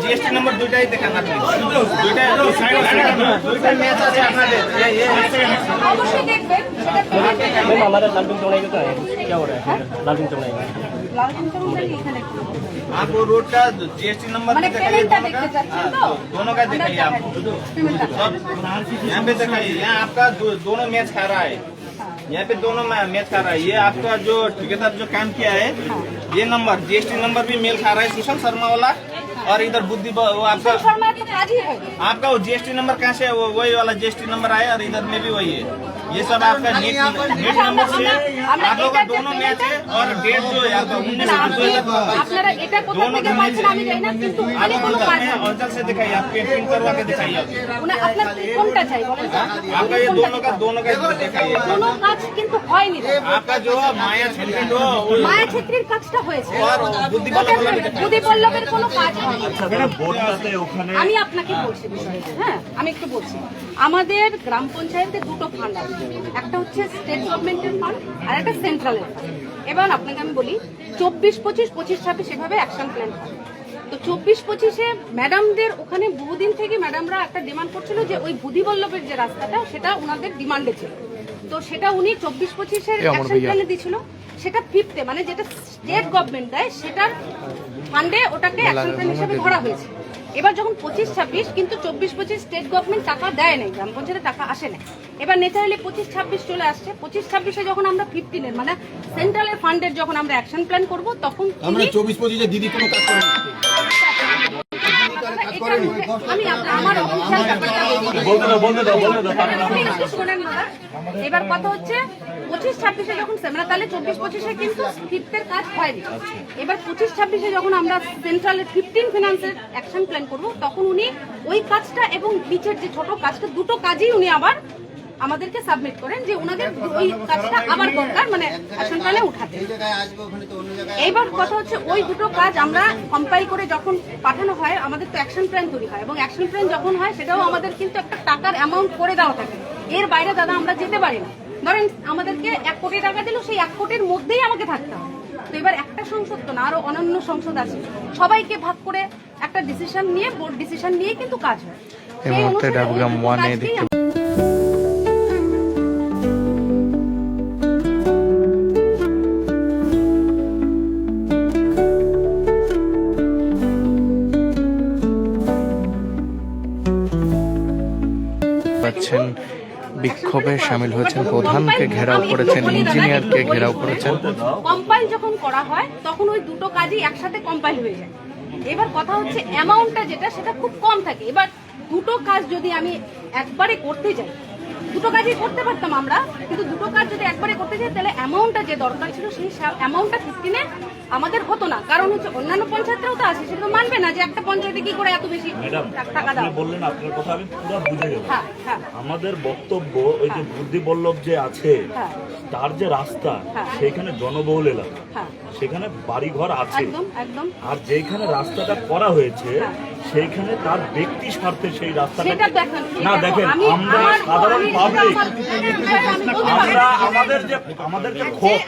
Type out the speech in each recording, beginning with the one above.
GST number दुईटाই দেখান আপনি দুইটাই ম্যাচ আছে আপনাদের অবশ্যই দেখবেন मैम हमारा लालटिन चौड़ाई का है क्या हो रहा है लालटिन चौड़ाई का লালটিন চৌড়াই এখানে आप वो रोड का जीएसटी नंबर মানে পেমেন্টটা দেখতে চাচ্ছেন তো दोनों का दिखाइए आप यहाँ पे दिखाइए यहाँ आपका दोनों मैच खा रहा है यहाँ पे दोनों मैच खा रहा है। ये आपका जो ठेकेदार जो काम किया है ये नंबर जीएसटी नंबर भी मेल खा रहा है सुशांत शर्मा वाला और इधर बुद्धि वो आपका শর্মা তো কাজই হয় आपका वो जीएसटी नंबर कहाँ से वो वही वाला जीएसटी नंबर आया और इधर में भी वही है। ये सब आपका नेट नंबर से आप लोग का दोनों मैच है और डेट जो है आपका 19 আপনারা এটা কোথা থেকে পাচ্ছেন আমি জানি না কিন্তু आप আমি কোনো কাজ अंचल से दिखाइए आप प्रिंट करवा के दिखाइए আপনার কোনটা চাই বলেন তো आपका ये दोनों का दिखाइए কোনো কাজ কিন্তু হয়নি आपका जो माया छेत्री जो মায়া ছেত্রীর কাজটা হয়েছে और बुद्धि বুদ্ধি পল্লবের কোনো কাজ হয়নি ওখানে আমি আপনাকে বলছি বিষয়টা হ্যাঁ আমি একটু বলছি আমাদের গ্রাম পঞ্চায়েতে দুটো ফান্ড আছে একটা হচ্ছে স্টেট গভর্নমেন্টের ফান্ড আর একটা সেন্ট্রালের ফান্ড। এবার আপনাকে আমি বলি 24-25 25-26 এভাবে অ্যাকশন প্ল্যান হয়। তো 24-25-এ ম্যাডামদের ওখানে বহুদিন থেকে ম্যাডামরা একটা ডিমান্ড করছিল যে ওই বুদ্ধি বল্লভের যে রাস্তাটা সেটা ওনাদের ডিমান্ডে ছিল। তো সেটা উনি 24-25-এর অ্যাকশন প্ল্যানে দিয়েছিল সেটা 5th মানে যেটা স্টেট গভর্নমেন্ট দেয় সেটার ফান্ডে ওটাকে অ্যাকশন প্ল্যান হিসেবে ধরা হয়েছে। এবার যখন 25-26 কিন্তু 24-25 স্টেট গভর্নমেন্ট টাকা দেয় নাই গ্রাম পঞ্চায়েতে টাকা আসে না। এবার ন্যাচারালি 25-26 চলে আসছে 25-26-এ যখন আমরা 15-এর মানে সেন্ট্রালের ফান্ডের যখন আমরা অ্যাকশন প্ল্যান করব তখন আমরা 24-25-এ দিদি কোনো কাজ করেনি আমি আমার অফিসিয়াল ব্যাপারটা শোনেন না। এবার কথা হচ্ছে 25-26-এ যখন সেমিনার তাহলে 24-25-এ কিন্তু 5th-এর কাজ হয়নি। এবার 25-26-এ যখন আমরা সেন্ট্রালের 15 ফিনান্সের অ্যাকশন প্ল্যান করব তখন উনি ওই কাজটা এবং নিচের যে ছোট কাজটা দুটো কাজই উনি আবার আমাদেরকে সাবমিট করেন যে ওনাদের ওই কাজটা আবার দরকার মানে অ্যাকশন প্ল্যানে উঠাতে। এইবার কথা হচ্ছে ওই দুটো কাজ আমরা কম্পাইল করে যখন পাঠানো হয় আমাদের তো অ্যাকশন প্ল্যান তৈরি হয় এবং অ্যাকশন প্ল্যান যখন হয় সেটাও আমাদের কিন্তু একটা টাকার অ্যামাউন্ট করে দেওয়া থাকে। এর বাইরে দাদা আমরা যেতে পারি না। ধরেন আমাদেরকে 1 কোটি টাকা দিল সেই 1 কোটির মধ্যেই আমাকে থাকতে হবে। তো এবার একটা সংসদ তো না আরো অন্যান্য সংসদ আছে সবাইকে ভাগ করে একটা ডিসিশন নিয়ে বোর্ড ডিসিশন নিয়ে কিন্তু কাজ হয়। এই মুহূর্তে ডাবগ্রাম 1-এ দেখতে পাচ্ছেন বিক্ষোভে শামিল হয়েছেন প্রধানকে ঘেরাও করেছেন ইঞ্জিনিয়ারকে ঘেরাও করেছেন। কম্পাইল যখন করা হয় তখন ওই দুটো কাজই একসাথে কম্পাইল হয়ে যায়। এবার কথা হচ্ছে অ্যামাউন্টটা যেটা সেটা খুব কম থাকে। এবার দুটো কাজ যদি আমি একবারে করতে যাই দুটো কাজই করতে পারতাম আমরা কিন্তু দুটো কাজ যদি একবারে করতে যাই তাহলে অ্যামাউন্টটা যে দরকার ছিল সেই অ্যামাউন্টটা 15-এ আমাদের হতো না। কারণ হচ্ছে অন্যান্য পঞ্চায়েতরাও তো আছে সেটা তো মানবে না যে একটা পঞ্চায়েতে কি করে এত বেশি টাকা দাও। বললেন আপনার কথা আমি পুরো বুঝে গেলাম। হ্যাঁ আমাদের বক্তব্য ওই যে বুদ্ধি বল্লভ যে আছে তার যে রাস্তা সেখানে জনবহুল এলাকা সেখানে বাড়িঘর আছে একদম আর যেখানে রাস্তাটা করা হয়েছে সেইখানে তার ব্যক্তি স্বার্থে সেই রাস্তাটা না দেখেন আমরা সাধারণ পাবলিক আমরা আমাদের যে ক্ষোভ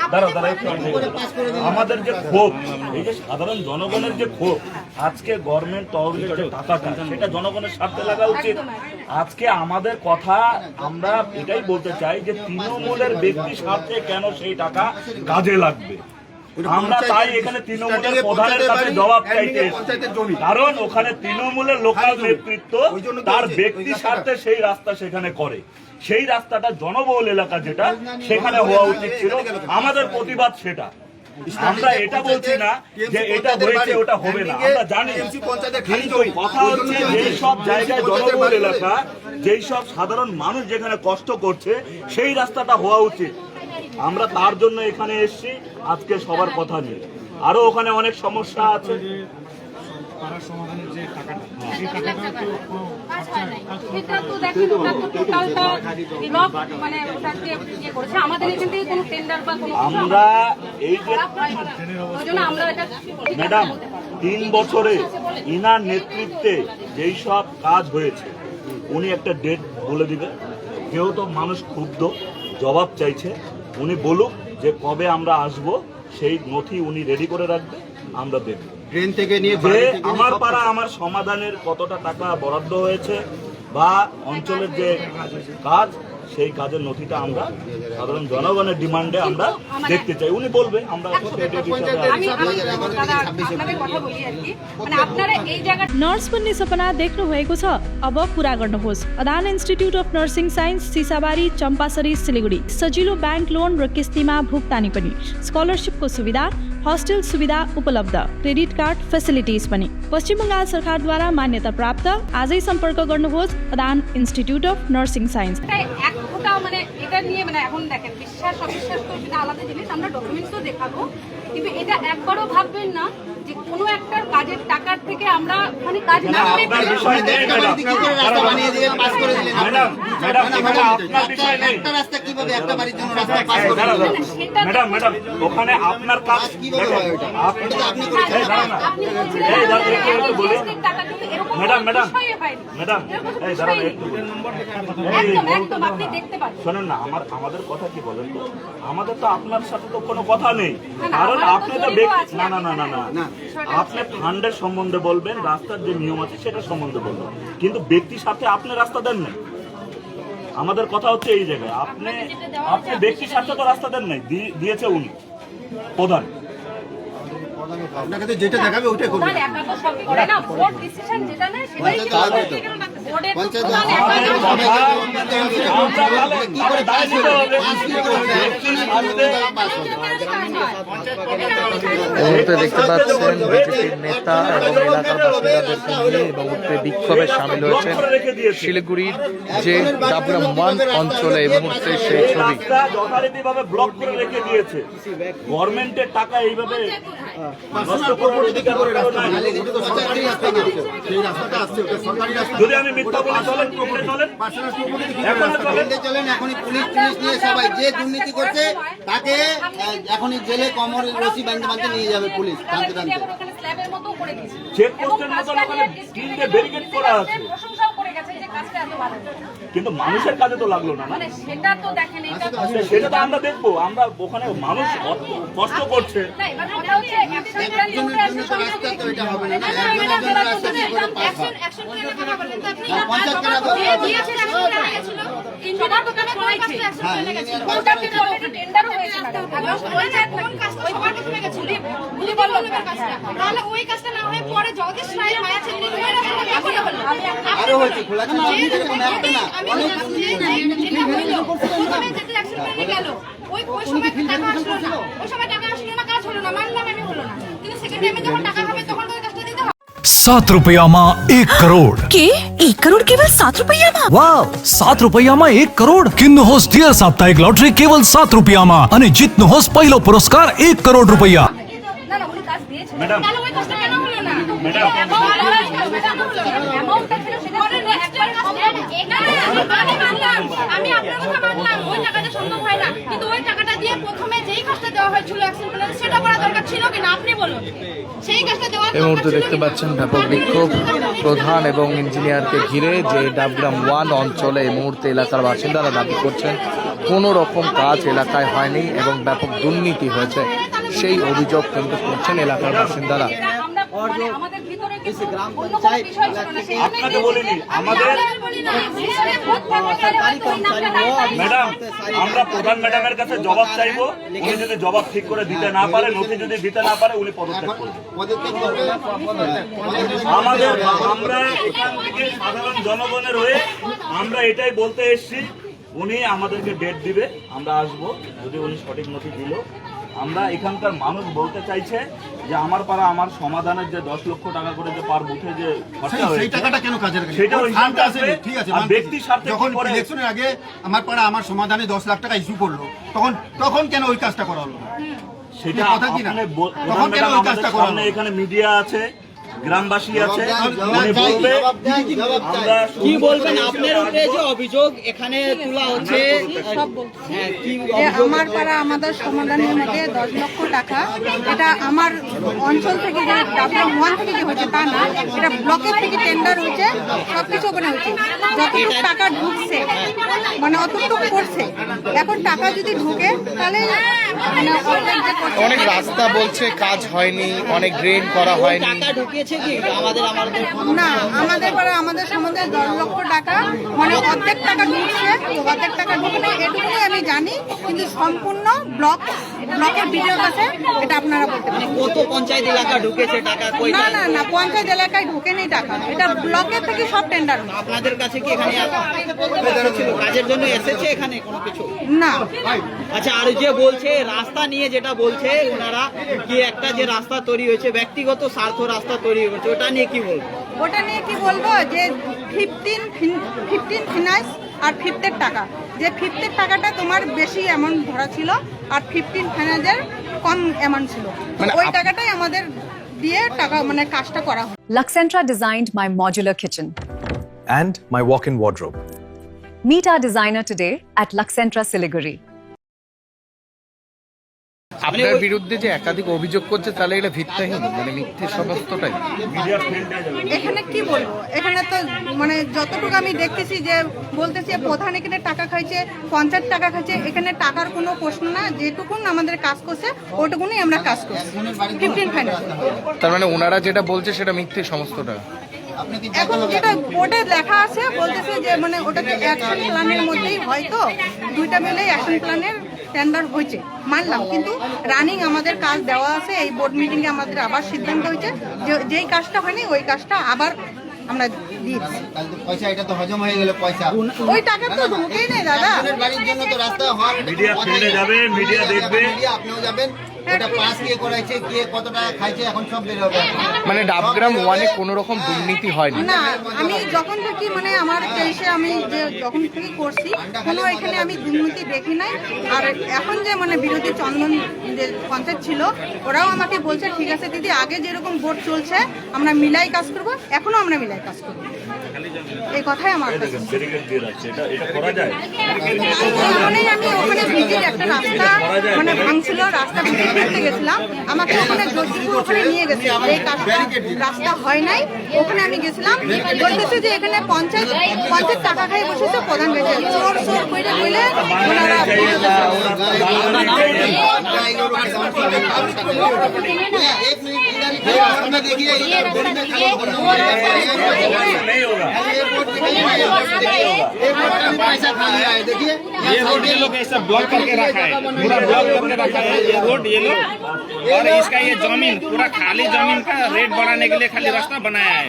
আমাদের যে ক্ষোভ এই যে সাধারণ জনগণের যে ক্ষোভ আজকে গভর্নমেন্ট তহবিলের যে টাকাটা সেটা জনগণের স্বার্থে লাগা উচিত। আজকে আমাদের কথা আমরা এটাই বলতে চাই যে তৃণমূলের ব্যক্তি স্বার্থে কেন সেই টাকা কাজে লাগবে। আমরা তাই এখানে তৃণমূলের প্রধানের কাছে জবাব চাইতে কারণ ওখানে তৃণমূলের লোকাল নেতৃত্ব তার ব্যক্তি স্বার্থে সেই রাস্তা সেখানে করে সেই রাস্তাটা জনবহুল এলাকা যেটা সেখানে হওয়া উচিত ছিল। আমাদের প্রতিবাদ সেটা। আমরা এটা বলছি না যে এটা হয়েছে ওটা হবে না আমরা জানি কিন্তু কথা হচ্ছে যেই সব জায়গায় জনবহুল এলাকা যেই সব সাধারণ মানুষ যেখানে কষ্ট করছে সেই রাস্তাটা হওয়া উচিত। আমরা তার জন্য এখানে এসেছি আজকে সবার কথা নিয়ে। আরো ওখানে অনেক সমস্যা আছে আমরা এই যে ম্যাডাম 3 বছরে ইনার নেতৃত্বে যেই সব কাজ হয়েছে উনি একটা ডেট বলে দিবেন। যেহেতু মানুষ ক্ষুব্ধ জবাব চাইছে উনি বলুক যে কবে আমরা আসব সেই নথি উনি রেডি করে রাখবে, আমরা দেখব ট্রেন থেকে নিয়ে যে আমার পাড়া আমার সমাধানের কতটা টাকা বরাদ্দ হয়েছে বা অঞ্চলের যে কাজ, সেই কাজের নথিটা আমরা সাধারণ জনগণের ডিমান্ডে আমরা দেখতে চাই। উনি বলবে, আমরা नर्स बन्ने सपना देख्नुभएको छ? अब पूरा गर्नुहोस्। Adan institute of nursing science, Sisabari, Champasari, Siliguri. सजिलो ब्याङ्क लोन र किस्तीमा भुक्तानी पनि, स्कलरसिपको सुविधा, हस्टेल सुविधा उपलब्ध, क्रेडिट कार्ड फेसिलिटिज पनि। पश्चिम बङ्गाल सरकारद्वारा मान्यता प्राप्त। आजै सम्पर्क गर्नुहोस् Adan institute of nursing signs. মানে এটা নিয়ে মানে এখন দেখেন বিশ্বাস অবিশ্বাস তো সেটা আলাদা জিনিস, আমরা ডকুমেন্টসও দেখাবো, কিন্তু এটা একবারও ভাববেন না যে কোনো একটা কাজের টাকার থেকে আমরা ওখানে কাজ না করে রাস্তা বানিয়ে দিয়ে পাস করে দিলেন। ম্যাডাম আপনার বিষয় নেই। একটা রাস্তা কিভাবে একটা বাড়ির জন্য রাস্তা পাস করে দিলেন? ম্যাডাম ওখানে আপনার কাজ কিভাবে হয় ওটা? আপনি আপনি বলছিলেন টাকা কিন্তু এরকম বিষয় হয়নি। ম্যাডাম এই দাঁড়ান একটু একদম আপনি দেখতে পাচ্ছেন। শোনেন না, আমাদের কথা কি বলেন তো, আমাদের তো আপনার সাথে তো কোনো কথা নেই, কারণ আপনি তো না আপনি ফান্ডের সম্বন্ধে বলবেন, রাস্তার যে নিয়ম আছে সেটা সম্বন্ধে বলবেন, কিন্তু ব্যক্তির সাথে আপনি রাস্তা দেন নাই। আমাদের কথা হচ্ছে এই জায়গায় আপনি ব্যক্তির সাথে তো রাস্তা দেন নাই, দিয়েছে উনি প্রধান। আপনাকে তো যেটা দেখাবে ওটাই করবেন। একা তো সব করে না, ভোট ডিসিশন যেটা নেয় সেটাই বোর্ডের কি করে পাস হবে? এই মুহূর্তে দেখতে পাচ্ছেন বিজেপির নেতা এবং এলাকার বাসিন্দাদেরকে নিয়ে এবং মুহূর্তে বিক্ষোভে সামিল হয়েছেন শিলিগুড়ির যে ডাবগ্রাম 1 অঞ্চলে এই মুহূর্তে সেই ছবি। যথারীতিভাবে ব্লক করে রেখে দিয়েছে, গভর্নমেন্টের টাকা এইভাবে নষ্ট করে অধিকার যদি আমি মিথ্যা বলি চলেন, চলেন এখনই পুলিশ নিয়ে সবাই যে দুর্নীতি করছে তাকে এখনই জেলে কমরের রশি বাঁধতে নিয়ে যাবে পুলিশ টানতে টানতে। চেকপোস্টের মতন ওখানে তিনটে ব্যারিকেড করা আছে, কিন্তু মানুষের কাজে তো লাগলো না। সেটা তো দেখেন, সেটা তো আমরা দেখবো, আমরা ওখানে মানুষ কষ্ট করছে। আরো হয়েছে খোলা ছিল ₹7 करोड़ के 1 करोड़ केवल 7 रुपया में? वाव, ₹7 1 करोड़ किन्नु होस् डियर साप्ताहिक लॉटरी केवल ₹7 में અને જીતનો હોસ પહેલો પુરસ્કાર ₹1 करोड़। ম্যাডাম আমি আপনার কথা মানলাম, ওই টাকাটা সম্ভব হয় না, কিন্তু ওই টাকাটা দিয়ে প্রথমে যেই কাজটা দেওয়া হয়েছিল অ্যাকশন প্ল্যান সেটা করা দরকার ছিল কিনা আপনি বলুন। সেই কাজটা দেওয়া এই মুহূর্তে দেখতে পাচ্ছেন ব্যাপক বিক্ষোভ প্রধান এবং ইঞ্জিনিয়ারকে ঘিরে, যে ডাবগ্রাম 1 অঞ্চলে এই মুহূর্তে এলাকার বাসিন্দারা দাবি করছেন কোনো রকম কাজ এলাকায় হয়নি এবং ব্যাপক দুর্নীতি হয়েছে, সেই অভিযোগ কিন্তু করছেন এলাকার বাসিন্দারা। আমাদের ভিতরে কিছু অন্য কোনো বিষয় ছিল না, সেই আপনাকে বলিনি আমাদের ম্যাডাম, আমরা প্রধান ম্যাডামের কাছে জবাব চাইবো, উনি যদি জবাব ঠিক করে দিতে না পারে, নথি যদি দিতে না পারে, উনি পদত্যাগ করবেন। আমাদের আমরা এখান থেকে সাধারণ জনগণের হয়ে আমরা এটাই বলতে এসেছি, উনি আমাদেরকে ডেট দিবে, আমরা আসবো, যদি উনি সঠিক নথি দিল। আমরা এখানকার মানুষ বলতে চাইছে যে আমার পাড়া আমার সমাধানের যে 10 লক্ষ টাকা করে যে পার বুথে যে খরচা হয়েছে সেই টাকাটা কেন কাজে লাগে? সেটা ফান্ডটা আছে, ঠিক আছে, ব্যক্তির স্বার্থে যখন ইলেকশনের আগে আমার পাড়া আমার সমাধানে 10 লাখ টাকা ইস্যু করলো, তখন কেন ওই কাজটা করা হলো? সেটা কথা কি না? তখন কেন ওই কাজটা করা হলো? এখানে মিডিয়া আছে, গ্রামবাসী আছে, উনি বলবে আমরা কি বলবেন আপনার উপরে যে অভিযোগ এখানে তোলা হচ্ছে? হ্যাঁ, কি যে আমার পাড়া আমাদের সমাধানের মধ্যে 10 লক্ষ টাকা, এটা আমার অঞ্চল থেকে যে ডাব্লিউ 1 থেকে যে হচ্ছে তা না, এটা ব্লকের থেকে টেন্ডার হয়েছে, সবকিছু ওখানে হয়েছে। যতটুকু টাকা ঢুকছে মানে অতটুকু করছে। এখন টাকা যদি ঢুকে তাহলে মানে অনেক রাস্তা বলছে কাজ হয়নি, অনেক ড্রেন করা হয়নি। টাকা ঢুকেছে কি আমাদের না, আমাদের পাড়া আমাদের সম্বন্ধে 10 লক্ষ টাকা মানে অর্ধেক টাকা ঢুকছে, অর্ধেক টাকা ঢুকে না এটুকু আমি জানি, কিন্তু সম্পূর্ণ ব্লকের ভিডিও আছে, এটা আপনারা বলতে পারেন। কত পঞ্চায়েত এলাকা ঢুকেছে টাকা? কই না না না, পঞ্চায়েত এলাকায় ঢুকে নেই টাকা, এটা ব্লকের থেকে সব টেন্ডার। আপনাদের কাছে কি এখানে ছিল কাজের জন্য এসেছে এখানে কোনো কিছু? না। আচ্ছা, আর যে বলছে রাস্তা নিয়ে যেটা বলছে ওনারা কি একটা যে রাস্তা তৈরি হয়েছে ব্যক্তিগত স্বার্থ রাস্তা তৈরি হয়েছে, ওটা নিয়ে কি বলবো? ওটা নিয়ে কি বলবো যে 15 ফিনান্স আর 5 টাকা, যে 5 টাকাটা তোমার বেশি অ্যামাউন্ট ধরা ছিল আর 15 ফাইন্যান্সের কম অ্যামাউন্ট ছিল, ওই টাকাটাই আমাদের দিয়ে টাকা মানে কাজটা করা হয়। Luxentra designed my modular kitchen. And my walk-in wardrobe. Meet our designer today at Luxentra Siliguri. আপনার বিরুদ্ধে যে একাধিক অভিযোগ করছে তাহলে এটা ভিত্তিহীন, মানে মিথ্যে সমস্তটাই। মিডিয়ার ফিল্ডে যাবে। এখানে কি বলবো, এখানে তো মানে যতটুকু আমি দেখতেছি যে বলতেছি প্রধান এখানে টাকা খাইছে, পঞ্চায়েত টাকা খাইছে, এখানে টাকার কোনো প্রশ্ন না, যেটুকুন আমাদের কাজ করছে ওটুকুনই আমরা কাজ করছি 15 ফাইন্যান্স। তার মানে ওনারা যেটা বলছে সেটা মিথ্যে সমস্তটা। এখন যেটা বোর্ডে লেখা আছে বলতেছে যে মানে ওটাকে অ্যাকশন প্ল্যানের মধ্যেই হয়তো দুইটা মিলে অ্যাকশন প্ল্যানের টেন্ডার হয়েছে মানলাম, কিন্তু রানিং আমাদের কাজ দেওয়া আছে। এই বোর্ড মিটিং এ আমাদের আবার সিদ্ধান্ত হয়েছে যে যেই কাজটা হয়নি ওই কাজটা আবার আমরা দিয়েছি। পয়সা এটা তো হজম হয়ে গেল, পয়সা ওই টাকা তো ঢুকেই নেই দাদা। বাড়ির জন্য তো রাস্তা হয়, মিডিয়া ফিল্ডে যাবে, মিডিয়া দেখবে, আপনিও যাবেন, ওটা পাস কে করাইছে, কে কত টাকা খাইছে, এখন সব বের হবে। মানে ডাবগ্রাম 1-এ কোনো রকম দুর্নীতি হয়নি। না, আমি যখন থেকে মানে আমার দেশে আমি যে যখন থেকে করছি কোনো এখানে আমি দুর্নীতি দেখি নাই। আর এখন যে মানে বিরোধী চন্দন যে পঞ্চায়েত ছিল ওরাও আমাকে বলছে ঠিক আছে দিদি, আগে যেরকম ভোট চলছে আমরা মিলাই কাজ করব, এখনো আমরা মিলাই কাজ করব, এই কথাই আমার কাছে। ব্যারিকেড দিয়ে রাখছে, এটা করা যায়? আমি ওখানে ভিজিট একটা রাস্তা মানে ভাঙছিল, রাস্তা ভিজিট করতে গেছিলাম, আমাকে ওখানে জজিপুর ওখানে নিয়ে গেছে, এই কাজটা রাস্তা হয় নাই, ওখানে আমি গেছিলাম, বলতেছে যে এখানে পঞ্চায়েত টাকা খাই বসেছে, প্রধান গেছে চোর চোর করে বলে ওনারা देखिए पैसा खा लिया है, देखिए ये रोड ये लोग ऐसा ब्लॉक करके रखा है, पूरा ब्लॉक करके रखा है ये रोड ये लोग, और इसका ये जमीन पूरा खाली जमीन का रेट बढ़ाने के लिए खाली रास्ता बनाया है,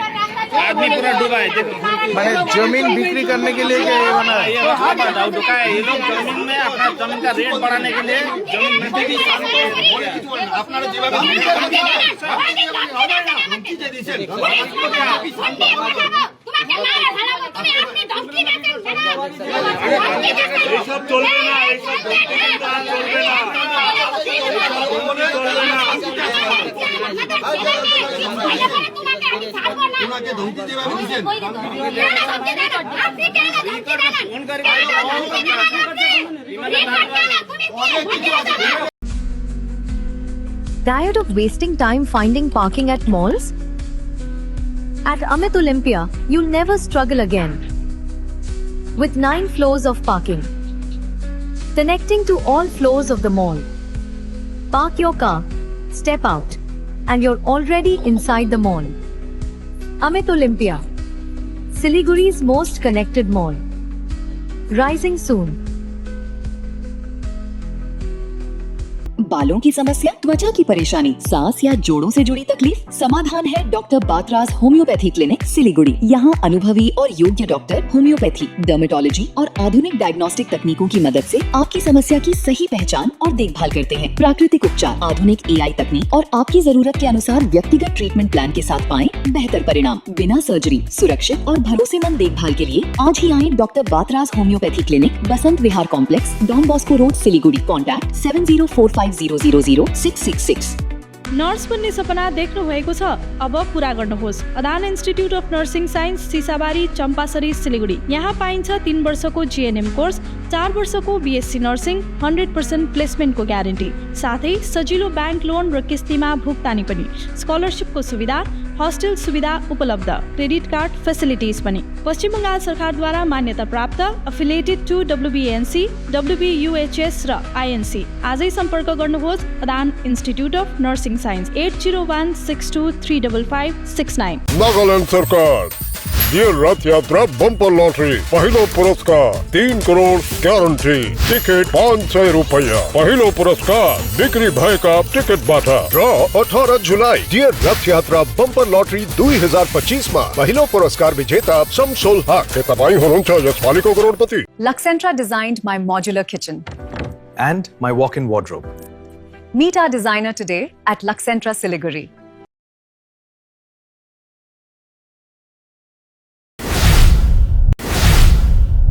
आदमी पूरा डूबा है। देखो মানে जमीन बिक्री करने के लिए क्या ये बना है? ये रास्ता बढ़ा ढुका है, ये लोग जमीन में अपना जमीन का रेट बढ़ाने के लिए जमीन बिक्री আপনারা যেভাবে এইসব চলবে না, এইসব চলবে না, ওনাকে ধমকি যেভাবে দিচ্ছেন ফোন করে Tired of wasting time finding parking at malls? At Amit Olympia, you'll never struggle again. With 9 floors of parking, connecting to all floors of the mall. Park your car, step out, and you're already inside the mall. Amit Olympia, Siliguri's most connected mall. Rising soon. बालों की समस्या, त्वचा की परेशानी, सांस या जोड़ों से जुड़ी तकलीफ, समाधान है doctor Batraj homeopathy clinic Siliguri. यहाँ अनुभवी और योग्य डॉक्टर होम्योपैथी, डर्मेटोलॉजी और आधुनिक डायग्नोस्टिक तकनीकों की मदद से आपकी समस्या की सही पहचान और देखभाल करते हैं। प्राकृतिक उपचार, आधुनिक AI तकनीक और आपकी जरूरत के अनुसार व्यक्तिगत ट्रीटमेंट प्लान के साथ पाएं बेहतर परिणाम। बिना सर्जरी, सुरक्षित और भरोसेमंद देखभाल के लिए आज ही आए doctor Batraj homeopathy clinic, Basant Vihar complex, Don Bosco road, Siliguri. Contact 7045000666। Nurse बन्ने सपना देख्नु भएको छ? अब पूरा गर्नुहोस्। Adan institute of nursing science Sisabari Champasari Siliguri. यहाँ पाइन्छ 3 वर्षको जीएनएम कोर्स, 4 वर्षको बीएससी नर्सिङ, 100% प्लेसमेन्टको ग्यारेन्टी, साथै सजिलो ब्याङ्क लोन र किस्तीमा भुक्तानी पनि, स्कलरसिपको सुविधा, हस्टेल सुविधा उपलब्ध, क्रेडिट कार्ड फेसिलिटिज पनि। पश्चिम बङ्गाल सरकारद्वारा मान्यता प्राप्त, एफिलिएटेड टु WBNC, WBUHS र INC। आजै सम्पर्क गर्नुहोस् Adan institute of nursing science 8016235569। Nagaland सरकार ये रथ यात्रा बम्पर लॉटरी पहिलो पुरस्कार 3 करोड़ ग्यारंटी, टिकट 500 रुपया, पहिलो पुरस्कार बिक्री भएका टिकटबाट र 18 जुलाई डियर रथ यात्रा बम्पर लॉटरी 2025 मा पहिलो पुरस्कार विजेता शमसुल हक। के तपाई हुनुहुन्छ यसपालिको करोडपति? Luxentra designed my modular kitchen. And my walk-in wardrobe. Meet our designer today at Luxentra Siliguri.